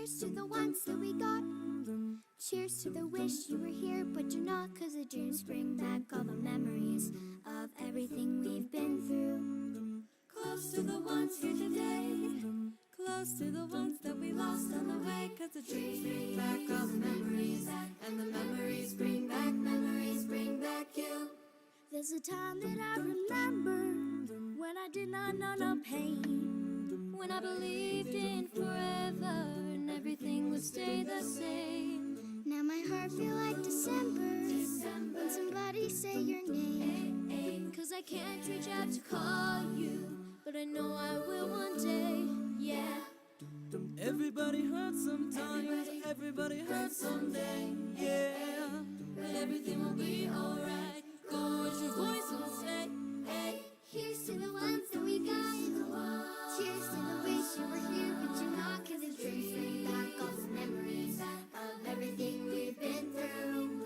Cheers to the ones that we got. Cheers to the wish you were here, but you're not. 'Cause the dreams bring back all the memories of everything we've been through. Close to the ones here today. Close to the ones that we lost on the way. 'Cause the dreams bring back all the memories. And the memories bring back you. There's a time that I remember when I did not know no pain. When I believed in forever and everything would stay the same. Now my heart feel like December when somebody say your name. 'Cause I can't reach out to call you, but I know I will one day, yeah. Everybody hurts sometimes, everybody hurts someday, yeah. But everything will be alright. Go raise your voice and say, hey. Here's to the ones that we got. Cheers to the wish you were here, but you're not. 'Cause the dreams bring back all the memories of everything we've been through.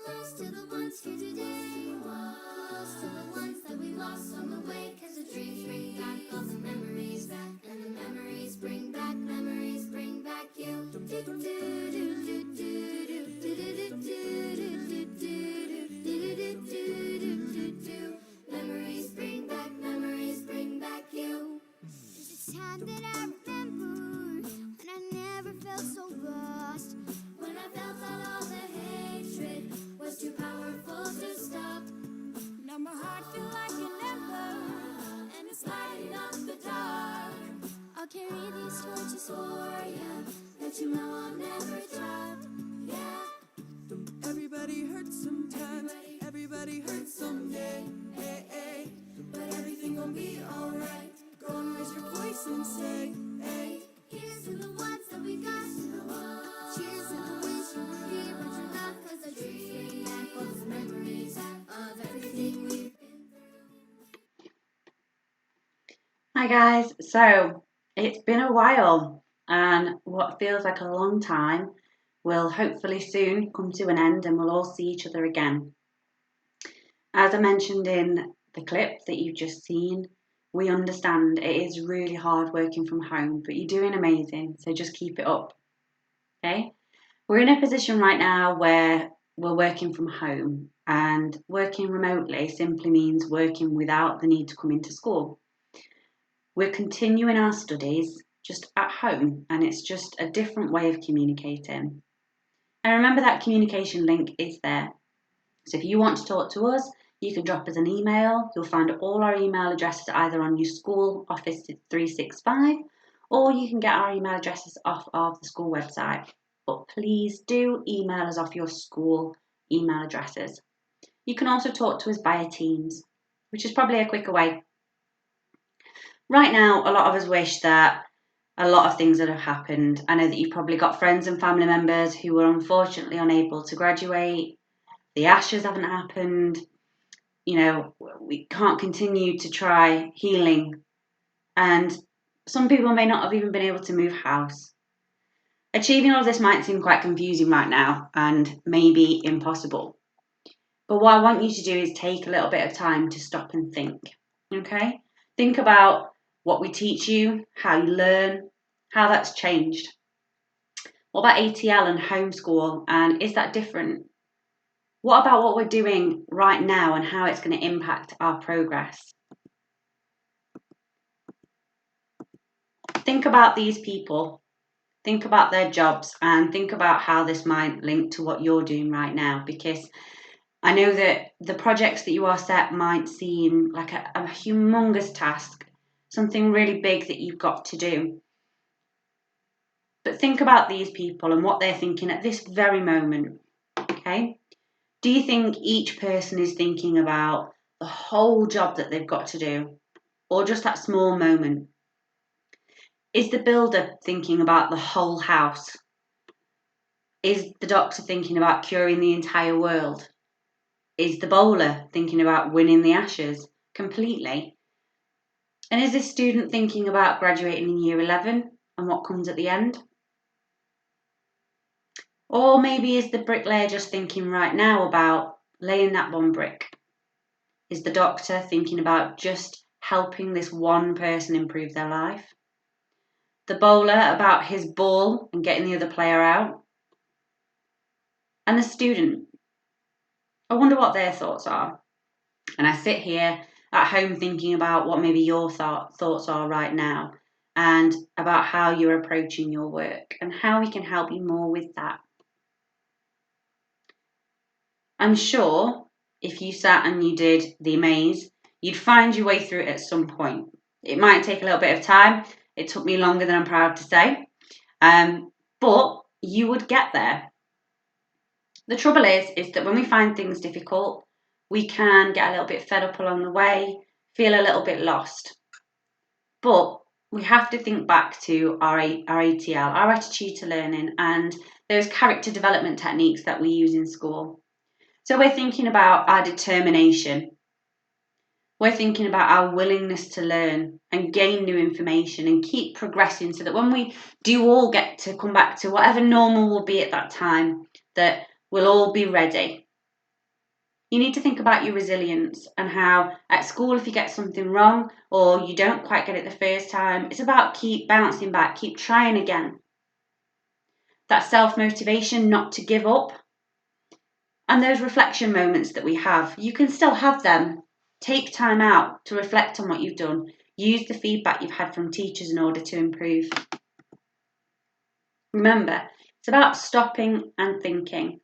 Close to the ones here today. Close to the ones that we lost on the way. 'Cause the dreams bring back all the memories. And the memories bring back you. Memories bring back you. There's a time that I remember when I never felt so lost. When I felt that all the hatred was too powerful to stop. Now my heart feels like an ember, and it's lighting up the dark. I'll carry these torches for you, that you know I'll never drop, yeah. Everybody hurts sometimes, everybody hurts someday, hey, hey. But everything gon' be alright. Go and raise your voice and say, hey. Here's to the ones that we got. Cheers to the wish you were here, but you're not. 'Cause the dreams bring back all the memories of everything we've been through. Hi guys, so it's been a while and what feels like a long time will hopefully soon come to an end and we'll all see each other again. As I mentioned in the clip that you've just seen, we understand it is really hard working from home, but you're doing amazing, so just keep it up, okay? We're in a position right now where we're working from home, and working remotely simply means working without the need to come into school. We're continuing our studies just at home, and it's just a different way of communicating. And remember that communication link is there. So if you want to talk to us, you can drop us an email. You'll find all our email addresses either on your school Office 365, or you can get our email addresses off of the school website. But please do email us off your school email addresses. You can also talk to us via Teams, which is probably a quicker way. Right now, a lot of us wish that a lot of things would have happened. I know that you've probably got friends and family members who were unfortunately unable to graduate. The Ashes haven't happened. You know, we can't continue to try healing. And some people may not have even been able to move house. Achieving all of this might seem quite confusing right now and maybe impossible. But what I want you to do is take a little bit of time to stop and think, okay? Think about what we teach you, how you learn, how that's changed. What about ATL and homeschool, and is that different? What about what we're doing right now and how it's going to impact our progress? Think about these people. Think about their jobs and think about how this might link to what you're doing right now, because I know that the projects that you are set might seem like a humongous task, something really big that you've got to do. But think about these people and what they're thinking at this very moment, okay? Do you think each person is thinking about the whole job that they've got to do, or just that small moment? Is the builder thinking about the whole house? Is the doctor thinking about curing the entire world? Is the bowler thinking about winning the Ashes completely? And is this student thinking about graduating in year 11 and what comes at the end? Or maybe is the bricklayer just thinking right now about laying that one brick? Is the doctor thinking about just helping this one person improve their life? the bowler about his ball and getting the other player out, and the student. I wonder what their thoughts are. And I sit here at home thinking about what maybe your thoughts are right now, and about how you're approaching your work and how we can help you more with that. I'm sure if you sat and you did the maze, you'd find your way through it at some point. It might take a little bit of time. It took me longer than I'm proud to say, but you would get there. The trouble is that when we find things difficult, we can get a little bit fed up along the way, feel a little bit lost. But we have to think back to our ATL, our attitude to learning, and those character development techniques that we use in school. So we're thinking about our determination. We're thinking about our willingness to learn and gain new information and keep progressing, so that when we do all get to come back to whatever normal will be at that time, that we'll all be ready. You need to think about your resilience and how at school, if you get something wrong or you don't quite get it the first time, it's about keep bouncing back, keep trying again. That self-motivation not to give up. And those reflection moments that we have, you can still have them. Take time out to reflect on what you've done. Use the feedback you've had from teachers in order to improve. Remember, it's about stopping and thinking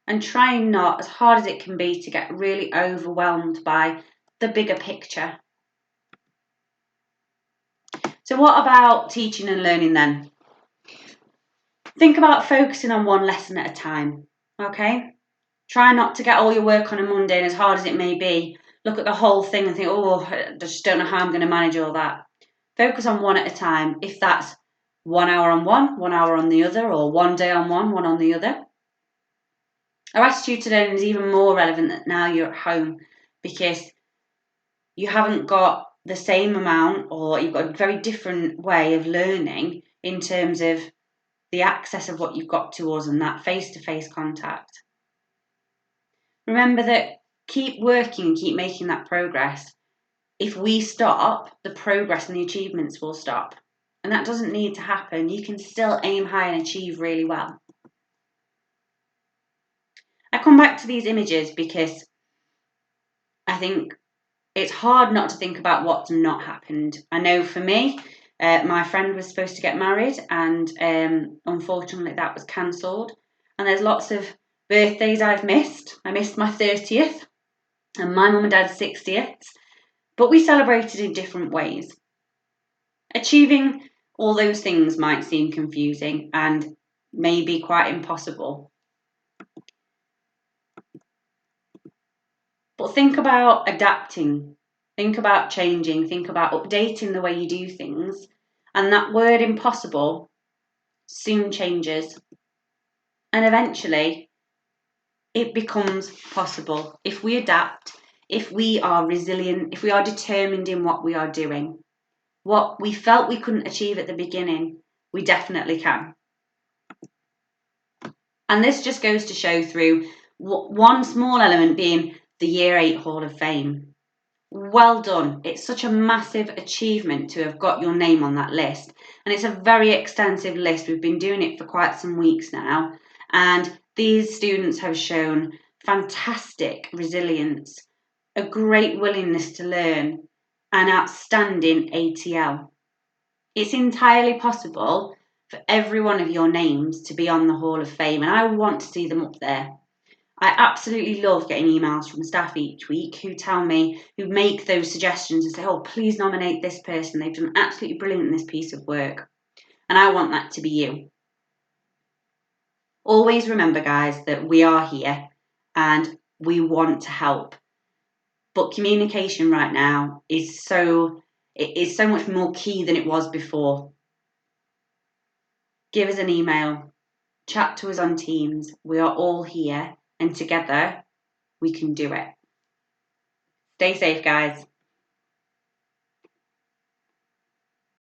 and trying not, as hard as it can be, to get really overwhelmed by the bigger picture. So what about teaching and learning then? Think about focusing on one lesson at a time, okay? Try not to get all your work on a Monday, and as hard as it may be, look at the whole thing and think, oh, I just don't know how I'm going to manage all that. Focus on one at a time. If that's 1 hour on one, 1 hour on the other, or one day on one on the other. Our attitude to learning is even more relevant now you're at home, because you haven't got the same amount, or you've got a very different way of learning in terms of the access of what you've got to us and that face-to-face contact. Remember that keep working, keep making that progress. If we stop, the progress and the achievements will stop. And that doesn't need to happen. You can still aim high and achieve really well. I come back to these images because I think it's hard not to think about what's not happened. I know for me, my friend was supposed to get married, and unfortunately that was cancelled. And there's lots of birthdays I've missed. I missed my 30th and my mum and dad's 60th, but we celebrated in different ways. Achieving all those things might seem confusing and maybe quite impossible. But think about adapting, think about changing, think about updating the way you do things, and that word impossible soon changes. And eventually it becomes possible if we adapt, if we are resilient, if we are determined in what we are doing. What we felt we couldn't achieve at the beginning, we definitely can. And this just goes to show through one small element being the Year 8 Hall of Fame. Well done. It's such a massive achievement to have got your name on that list. And it's a very extensive list. We've been doing it for quite some weeks now. And these students have shown fantastic resilience, a great willingness to learn, and outstanding ATL. It's entirely possible for every one of your names to be on the Hall of Fame, and I want to see them up there. I absolutely love getting emails from staff each week who tell me, who make those suggestions and say, oh, please nominate this person. They've done absolutely brilliant in this piece of work. And I want that to be you. Always remember, guys, that we are here and we want to help. But communication right now is so much more key than it was before. Give us an email, chat to us on Teams. We are all here, and together we can do it. Stay safe, guys.